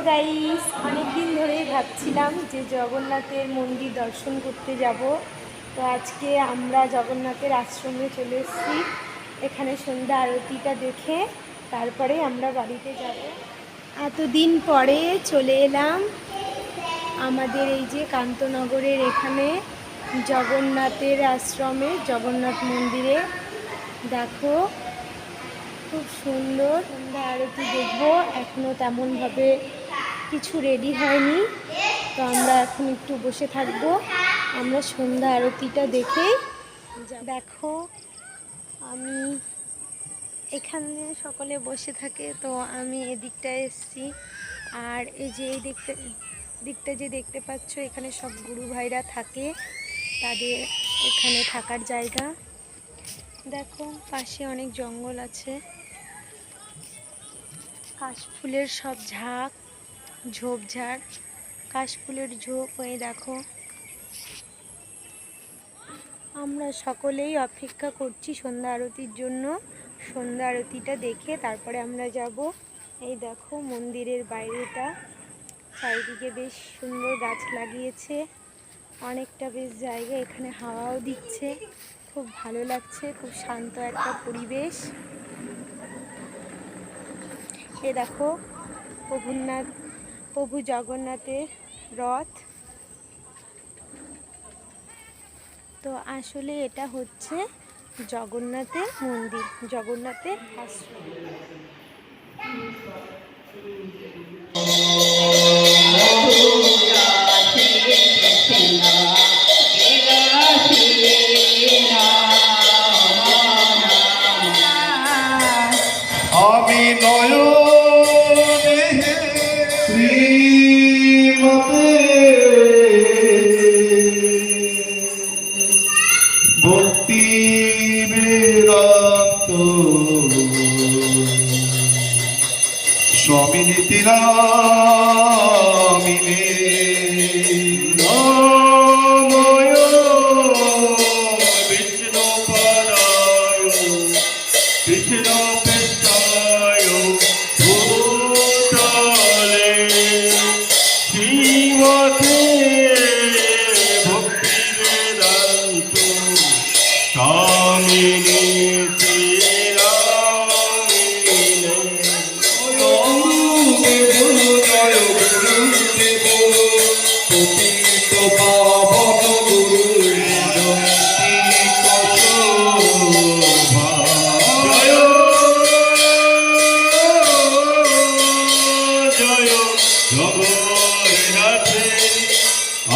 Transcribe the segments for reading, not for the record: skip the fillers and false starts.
Guys, অনেকদিন ধরেই ভাবছিলাম যে জগন্নাথের মন্দির দর্শন করতে যাব। তো আজকে আমরা জগন্নাথের আশ্রমে চলে এসেছি। এখানে সন্ধ্যা আরতিটা দেখে তারপরে আমরা বাড়িতে যাব। এতদিন পরে চলে এলাম আমাদের এই যে কান্তনগরের এখানে জগন্নাথের আশ্রমে, জগন্নাথ মন্দিরে। দেখো খুব সুন্দর সন্ধ্যা আরতি দেখবো। এখনো তেমনভাবে কিছু রেডি হয়নি, তো আমরা এখন একটু বসে থাকবো। আমরা সন্ধ্যা আরতিটা দেখেই দেখো, আমি এখানে সকলে বসে থাকে, তো আমি এদিকটায় এসেছি। আর এই যে এই দিকটা যে দেখতে পাচ্ছ, এখানে সব গুরু ভাইরা থাকে, তাদের এখানে থাকার জায়গা। দেখো পাশে অনেক জঙ্গল আছে, কাশফুলের সব ঝোপঝাড়, কাশফুলের ঝোপ। এই দেখো, আমরা সকলেই অপেক্ষা করছি সন্ধ্যা আরতির জন্য। সন্ধ্যা আরতিটা দেখে তারপরে আমরা যাব। এই দেখো মন্দিরের বাইরেটা, চারিদিকে বেশ সুন্দর গাছ লাগিয়েছে, অনেকটা বেশ জায়গা, এখানে হাওয়াও দিচ্ছে, খুব ভালো লাগছে, খুব শান্ত একটা পরিবেশ। এ দেখো প্রভু জগন্নাথের রথ। তো আসলে এটা হচ্ছে জগন্নাথের মন্দির, জগন্নাথের আশ্রম। আমি নয়নে শ্রীমতে ভক্তি বেদান্ত স্বামী নীতি নামিনে বিষ্ণু পরায় কৃষ্ণ পেশায় ভূতলে শ্রীমতে ভক্তি বেদান্ত স্বামী নীতি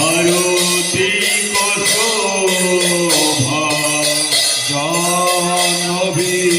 আরতি কশোভা জাহ্নবী